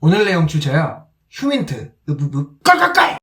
오늘 내용 출처요. 휴민트 깔깔깔.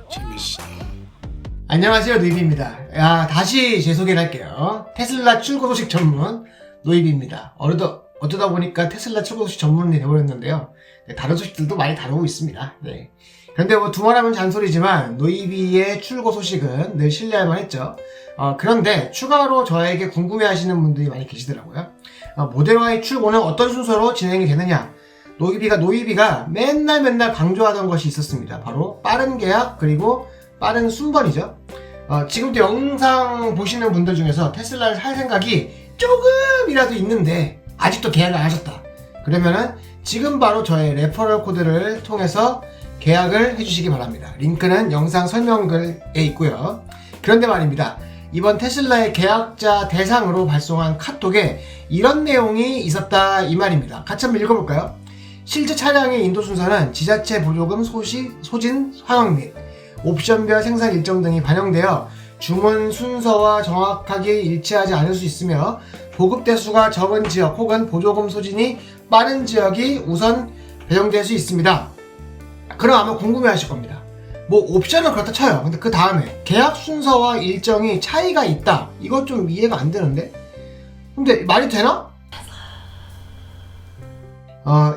재밌어. 안녕하세요, 노이비입니다. 다시 제 소개를 할게요. 테슬라 출고 소식 전문 노이비입니다. 어쩌다 보니까 테슬라 출고 소식 전문이 되어버렸는데요. 다른 소식들도 많이 다루고 있습니다. 네. 그런데 두말하면 잔소리지만 노이비의 출고 소식은 늘 신뢰할 만했죠. 그런데 추가로 저에게 궁금해하시는 분들이 많이 계시더라고요. 모델 Y 출고는 어떤 순서로 진행이 되느냐? 노이비가 맨날 강조하던 것이 있었습니다. 바로 빠른 계약 그리고 빠른 순번이죠. 지금도 영상 보시는 분들 중에서 테슬라를 살 생각이 조금이라도 있는데 아직도 계약을 안 하셨다. 그러면은 지금 바로 저의 레퍼럴 코드를 통해서 계약을 해주시기 바랍니다. 링크는 영상 설명글에 있고요. 그런데 말입니다. 이번 테슬라의 계약자 대상으로 발송한 카톡에 이런 내용이 있었다 이 말입니다. 같이 한번 읽어볼까요? 실제 차량의 인도 순서는 지자체 보조금 소진 상황 및 옵션별 생산 일정 등이 반영되어 주문 순서와 정확하게 일치하지 않을 수 있으며 보급 대수가 적은 지역 혹은 보조금 소진이 빠른 지역이 우선 배정될 수 있습니다. 그럼 아마 궁금해 하실 겁니다. 옵션은 그렇다 쳐요. 근데 그 다음에 계약 순서와 일정이 차이가 있다. 이건 좀 이해가 안 되는데? 근데 말이 되나?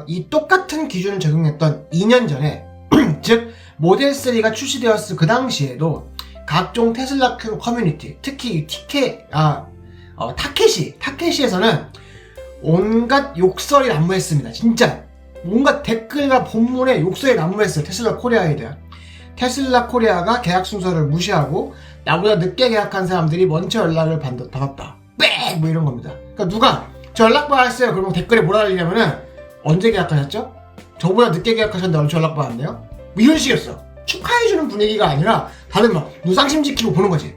이 똑같은 기준을 적용했던 2년 전에 즉 모델 3가 출시되었을 그 당시에도 각종 테슬라 커뮤니티, 특히 타케시에서는 온갖 욕설이 난무했습니다. 진짜 온갖 댓글과 본문에 욕설이 난무했어요. 테슬라 코리아에 대한. 테슬라 코리아가 계약 순서를 무시하고 나보다 늦게 계약한 사람들이 먼저 연락을 받았다. 빽! 이런 겁니다. 그러니까 누가 저 연락 받았어요. 그러면 댓글에 뭐라 달리냐면은 언제 계약하셨죠? 저보다 늦게 계약하셨는데 언제 연락 받았네요? 이런 식이었어. 축하해주는 분위기가 아니라 다들 막 누상심 지키고 보는 거지.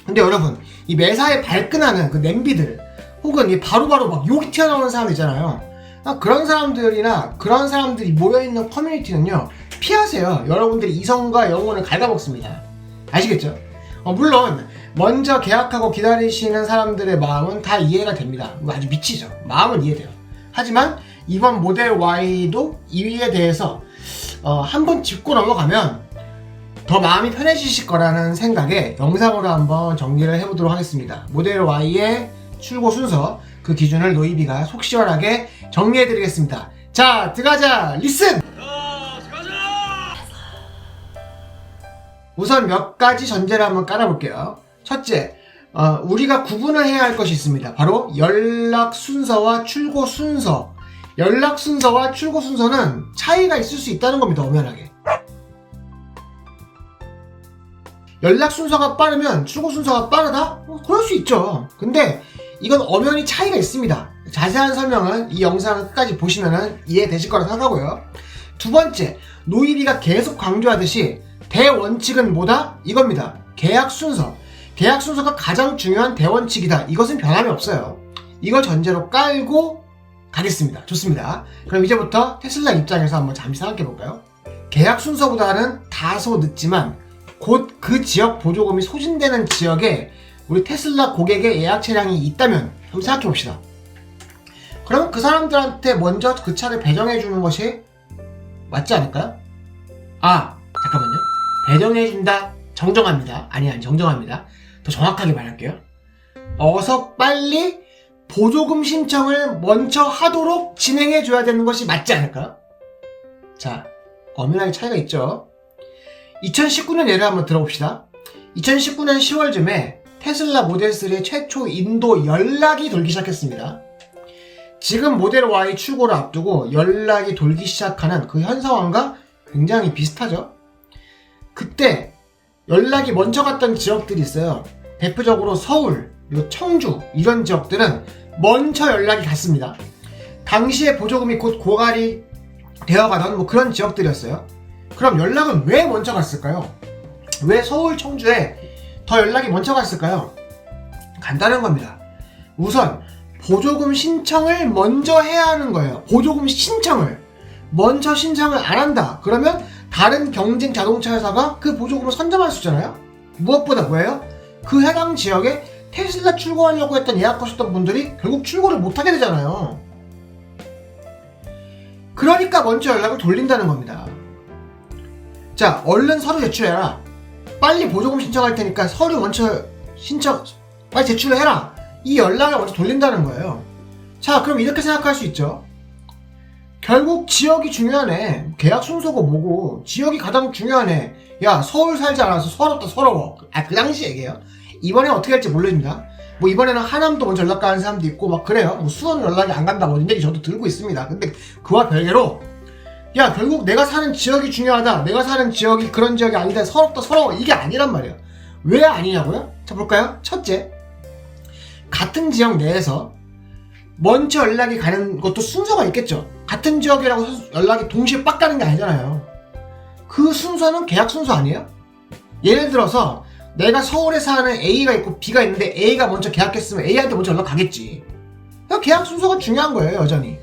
근데 여러분, 이 매사에 발끈하는 그 냄비들 혹은 이 바로바로 막 욕이 튀어나오는 사람 있잖아요. 그런 사람들이 모여있는 커뮤니티는요, 피하세요. 여러분들이 이성과 영혼을 갉아먹습니다. 아시겠죠? 물론 먼저 계약하고 기다리시는 사람들의 마음은 다 이해가 됩니다. 아주 미치죠. 마음은 이해돼요. 하지만 이번 모델 Y도 이에 대해서 한번 짚고 넘어가면 더 마음이 편해지실 거라는 생각에 영상으로 한번 정리를 해보도록 하겠습니다. 모델 Y의 출고 순서, 그 기준을 노이비가 속 시원하게 정리해드리겠습니다. 자, 들어가자! 리슨! 우선 몇 가지 전제를 한번 깔아볼게요. 첫째, 우리가 구분을 해야 할 것이 있습니다. 바로 연락 순서와 출고 순서. 연락 순서와 출고 순서는 차이가 있을 수 있다는 겁니다. 엄연하게. 연락 순서가 빠르면 출고 순서가 빠르다? 그럴 수 있죠. 근데 이건 엄연히 차이가 있습니다. 자세한 설명은 이 영상을 끝까지 보시면 이해되실 거라 생각하고요. 두 번째, 노이비가 계속 강조하듯이 대원칙은 뭐다? 이겁니다. 계약 순서. 계약 순서가 가장 중요한 대원칙이다. 이것은 변함이 없어요. 이걸 전제로 깔고 가겠습니다. 좋습니다. 그럼 이제부터 테슬라 입장에서 한번 잠시 생각해 볼까요? 계약 순서보다는 다소 늦지만 곧 그 지역 보조금이 소진되는 지역에 우리 테슬라 고객의 예약 차량이 있다면 한번 생각해 봅시다. 그러면 그 먼저 그 차를 배정해 주는 것이 맞지 않을까요? 잠깐만요. 배정해준다. 정정합니다. 아니, 정정합니다. 더 정확하게 말할게요. 어서 빨리 보조금 신청을 먼저 하도록 진행해줘야 되는 것이 맞지 않을까요? 자, 엄연하게 차이가 있죠. 2019년 예를 한번 들어봅시다. 2019년 10월쯤에 테슬라 모델 3의 최초 인도 연락이 돌기 시작했습니다. 지금 모델 Y 출고를 앞두고 연락이 돌기 시작하는 그 현 상황과 굉장히 비슷하죠. 그때 연락이 먼저 갔던 지역들이 있어요. 대표적으로 서울, 그리고 청주 이런 지역들은 먼저 연락이 갔습니다. 당시에 보조금이 곧 고갈이 되어가던 그런 지역들이었어요. 그럼 연락은 왜 먼저 갔을까요? 왜 서울, 청주에 더 연락이 먼저 갔을까요? 간단한 겁니다. 우선 보조금 신청을 먼저 해야 하는 거예요. 보조금 신청을 먼저 신청을 안 한다. 그러면 다른 경쟁 자동차 회사가 그 보조금을 선점할 수 있잖아요. 무엇보다 뭐예요? 그 해당 지역에 테슬라 출고하려고 했던 예약하셨던 분들이 결국 출고를 못하게 되잖아요. 그러니까 먼저 연락을 돌린다는 겁니다. 자, 얼른 서류 제출해라. 빨리 보조금 신청할 테니까 서류 먼저 빨리 제출을 해라. 이 연락을 먼저 돌린다는 거예요. 자, 그럼 이렇게 생각할 수 있죠. 결국 지역이 중요하네. 계약 순서고 뭐고 지역이 가장 중요하네. 야, 서울 살지 않아서 서럽다 서러워. 그 당시 얘기예요. 이번에 어떻게 할지 모릅니다. 뭐 이번에는 하남도 먼저 연락 가는 사람도 있고 막 그래요. 뭐 수원 연락이 안 간다 뭐 이런 얘기 저도 들고 있습니다. 근데 그와 별개로 야, 결국 내가 사는 지역이 중요하다. 내가 사는 지역이 그런 지역이 아니다. 서럽다 서러워. 이게 아니란 말이에요. 왜 아니냐고요? 자, 볼까요? 첫째, 같은 지역 내에서 먼저 연락이 가는 것도 순서가 있겠죠. 같은 지역이라고 연락이 동시에 빡 가는 게 아니잖아요. 그 순서는 계약 순서 아니에요? 예를 들어서 내가 서울에 사는 A가 있고 B가 있는데 A가 먼저 계약했으면 A한테 먼저 연락 가겠지. 계약 순서가 중요한 거예요, 여전히.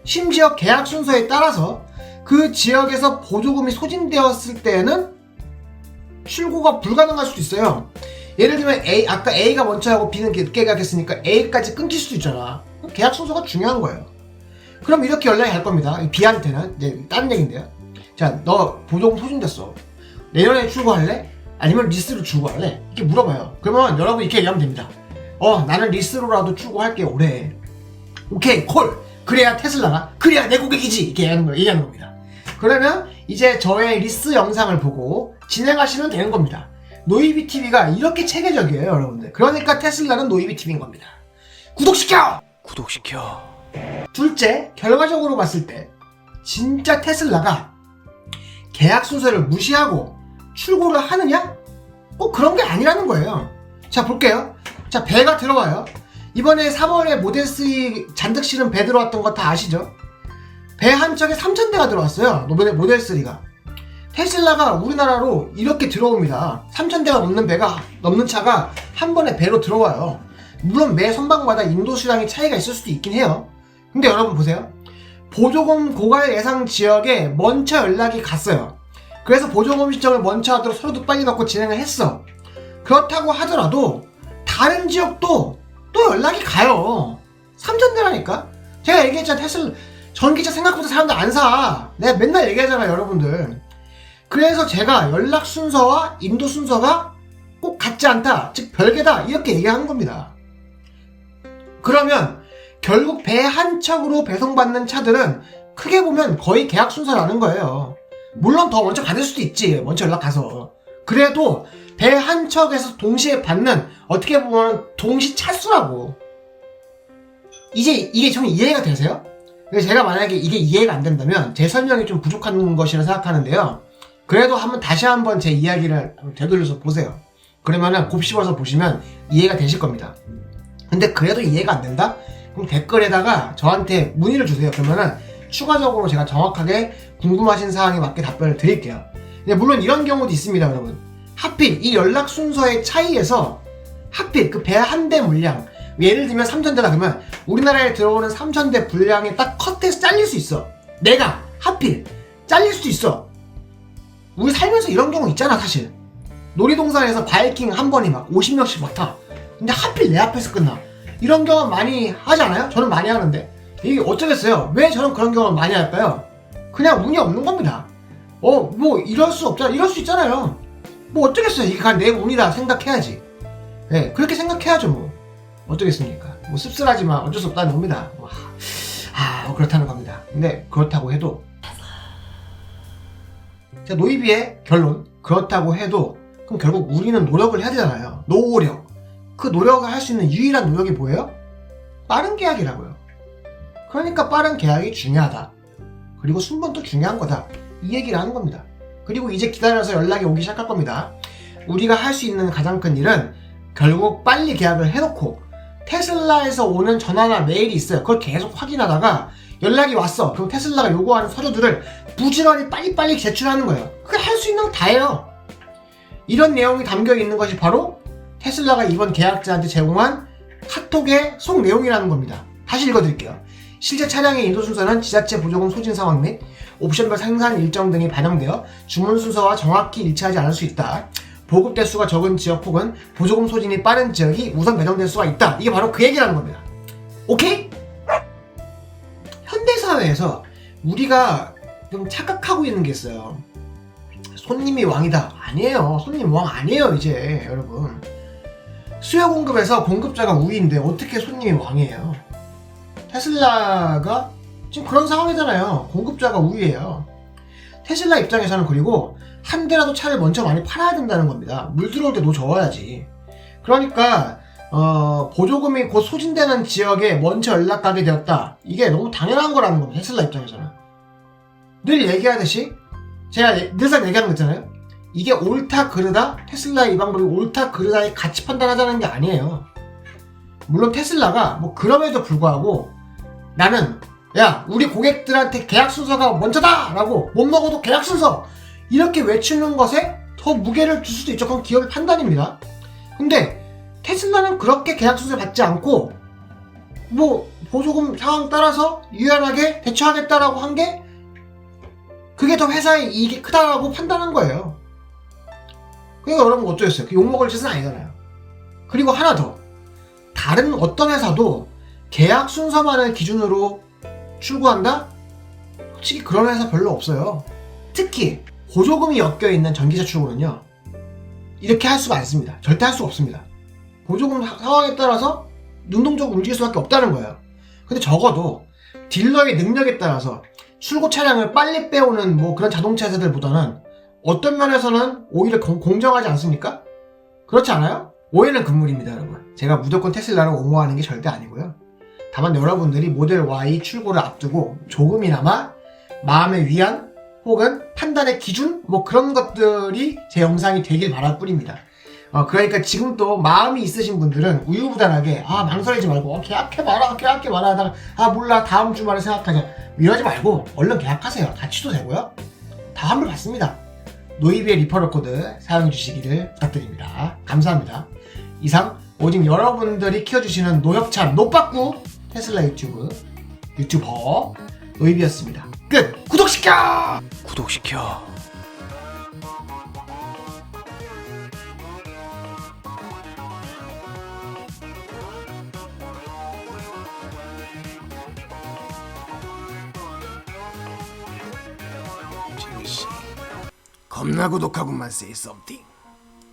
심지어 계약 순서에 따라서 그 지역에서 보조금이 소진되었을 때는 출고가 불가능할 수도 있어요. 예를 들면 아까 A가 먼저 하고 B는 늦게 계약했으니까 A까지 끊길 수도 있잖아. 계약 순서가 중요한 거예요. 그럼 이렇게 연락이 갈 겁니다. B한테는 이제 다른 얘기인데요. 자, 너 보조금 소진됐어. 내년에 출고할래? 아니면 리스로 출고할래? 이렇게 물어봐요. 그러면 여러분 이렇게 얘기하면 됩니다. 나는 리스로라도 출고할게 올해. 오케이, 콜. 그래야 테슬라가, 그래야 내 고객이지. 이렇게 얘기하는 겁니다. 그러면 이제 저의 리스 영상을 보고 진행하시면 되는 겁니다. 노이비TV가 이렇게 체계적이에요, 여러분들. 그러니까 테슬라는 노이비TV인 겁니다. 구독시켜! 구독시켜. 둘째, 결과적으로 봤을 때 진짜 테슬라가 계약 순서를 무시하고 출고를 하느냐? 꼭 그런 게 아니라는 거예요. 자, 볼게요. 자, 배가 들어와요. 이번에 3월에 모델3 잔뜩 실은 배 들어왔던 거 다 아시죠? 배 한 척에 3,000대가 들어왔어요. 모델3가. 테슬라가 우리나라로 이렇게 들어옵니다. 3,000대가 넘는 차가 한 번에 배로 들어와요. 물론 매 선박마다 인도 수량의 차이가 있을 수도 있긴 해요. 근데 여러분 보세요. 보조금 고갈 예상 지역에 먼저 연락이 갔어요. 그래서 보조금 신청을 먼저 하도록 서류도 빨리 넣고 진행을 했어. 그렇다고 하더라도 다른 지역도 또 연락이 가요. 3,000대라니까. 제가 얘기했잖아. 테슬라 전기차 생각보다 사람들 안 사. 내가 맨날 얘기하잖아요, 여러분들. 그래서 제가 연락 순서와 인도 순서가 꼭 같지 않다, 즉 별개다, 이렇게 얘기하는 겁니다. 그러면 결국 배 한 척으로 배송받는 차들은 크게 보면 거의 계약 순서라는 거예요. 물론 더 먼저 받을 수도 있지, 먼저 연락 가서. 그래도 배 한 척에서 동시에 받는, 어떻게 보면 동시 차수라고. 이게 좀 이해가 되세요? 제가 만약에 이게 이해가 안 된다면 제 설명이 좀 부족한 것이라 생각하는데요. 그래도 다시 한번 제 이야기를 되돌려서 보세요. 그러면은 곱씹어서 보시면 이해가 되실 겁니다. 근데 그래도 이해가 안 된다? 그럼 댓글에다가 저한테 문의를 주세요. 그러면은 추가적으로 제가 정확하게 궁금하신 사항에 맞게 답변을 드릴게요. 근데 물론 이런 경우도 있습니다, 여러분. 하필 이 연락 순서의 차이에서 하필 그 배 한 대 물량, 예를 들면 3,000대다 그러면 우리나라에 들어오는 3,000대 분량이 딱 컷해서 잘릴 수 있어. 내가 하필 잘릴 수도 있어. 우리 살면서 이런 경우 있잖아, 사실. 놀이동산에서 바이킹 한 번이 막 50명씩 막 타. 근데 하필 내 앞에서 끝나. 이런 경험 많이 하지 않아요? 저는 많이 하는데. 이게 어쩌겠어요? 왜 저는 그런 경험을 많이 할까요? 그냥 운이 없는 겁니다. 뭐 이럴 수 없잖아. 이럴 수 있잖아요. 뭐 어쩌겠어요? 이게 내 운이다 생각해야지. 네, 그렇게 생각해야죠, 뭐. 어쩌겠습니까? 뭐 씁쓸하지만 어쩔 수 없다는 겁니다. 그렇다는 겁니다. 근데 그렇다고 해도, 자, 노이비의 결론, 그렇다고 해도 그럼 결국 우리는 노력을 해야 되잖아요. 노력. 그 노력을 할 수 있는 유일한 노력이 뭐예요? 빠른 계약이라고요. 그러니까 빠른 계약이 중요하다. 그리고 순번도 중요한 거다. 이 얘기를 하는 겁니다. 그리고 이제 기다려서 연락이 오기 시작할 겁니다. 우리가 할 수 있는 가장 큰 일은 결국 빨리 계약을 해놓고 테슬라에서 오는 전화나 메일이 있어요. 그걸 계속 확인하다가 연락이 왔어. 그럼 테슬라가 요구하는 서류들을 부지런히 빨리빨리 제출하는 거예요. 그게 할 수 있는 거 다예요. 이런 내용이 담겨 있는 것이 바로 테슬라가 이번 계약자한테 제공한 카톡의 속 내용이라는 겁니다. 다시 읽어드릴게요. 실제 차량의 인도 순서는 지자체 보조금 소진 상황 및 옵션별 생산 일정 등이 반영되어 주문 순서와 정확히 일치하지 않을 수 있다. 보급 대수가 적은 지역 혹은 보조금 소진이 빠른 지역이 우선 배정될 수가 있다. 이게 바로 그 얘기라는 겁니다. 오케이? 현대사회에서 우리가 좀 착각하고 있는 게 있어요. 손님이 왕이다. 아니에요. 손님 왕 아니에요 이제 여러분. 수요 공급에서 공급자가 우위인데 어떻게 손님이 왕이에요? 테슬라가 지금 그런 상황이잖아요. 공급자가 우위예요. 테슬라 입장에서는 그리고 한 대라도 차를 먼저 많이 팔아야 된다는 겁니다. 물 들어올 때 노 저어야지. 그러니까 보조금이 곧 소진되는 지역에 먼저 연락가게 되었다. 이게 너무 당연한 거라는 겁니다. 테슬라 입장에서는. 늘 얘기하듯이 제가 늘상 얘기하는 거 있잖아요. 이게 옳다 그르다, 테슬라의 이 방법이 옳다 그르다의 가치 판단하자는 게 아니에요. 물론 테슬라가 뭐 그럼에도 불구하고 나는 야 우리 고객들한테 계약 순서가 먼저다 라고 못 먹어도 계약 순서 이렇게 외치는 것에 더 무게를 줄 수도 있죠. 그건 기업의 판단입니다. 근데 테슬라는 그렇게 계약 순서를 받지 않고 뭐 보조금 상황 따라서 유연하게 대처하겠다라고 한 게 그게 더 회사의 이익이 크다라고 판단한 거예요. 그러니까 여러분 어쩌겠어요. 욕먹을 짓은 아니잖아요. 그리고 하나 더. 다른 어떤 회사도 계약 순서만을 기준으로 출고한다? 솔직히 그런 회사 별로 없어요. 특히 보조금이 엮여있는 전기차 출고는요. 이렇게 할 수가 없습니다. 절대 할 수가 없습니다. 보조금 상황에 따라서 능동적으로 움직일 수밖에 없다는 거예요. 근데 적어도 딜러의 능력에 따라서 출고 차량을 빨리 빼오는 뭐 그런 자동차 회사들보다는 어떤 면에서는 오히려 공정하지 않습니까? 그렇지 않아요? 오해는 금물입니다, 여러분. 제가 무조건 테슬라를 옹호하는 게 절대 아니고요. 다만 여러분들이 모델 Y 출고를 앞두고 조금이나마 마음의 위안 혹은 판단의 기준 뭐 그런 것들이 제 영상이 되길 바랄 뿐입니다. 그러니까 지금 또 마음이 있으신 분들은 우유부단하게 망설이지 말고 계약해봐라 하다가 몰라 다음 주말에 생각하자 이러지 말고 얼른 계약하세요. 다 취소되고요. 다 환불 받습니다. 노이비의 리퍼럴 코드 사용해 주시기를 부탁드립니다. 감사합니다. 이상 오직 여러분들이 키워주시는 노협찬 노빠꾸 테슬라 유튜버 노이비였습니다. 끝! 구독시켜! 겁나 구독하고만 say something.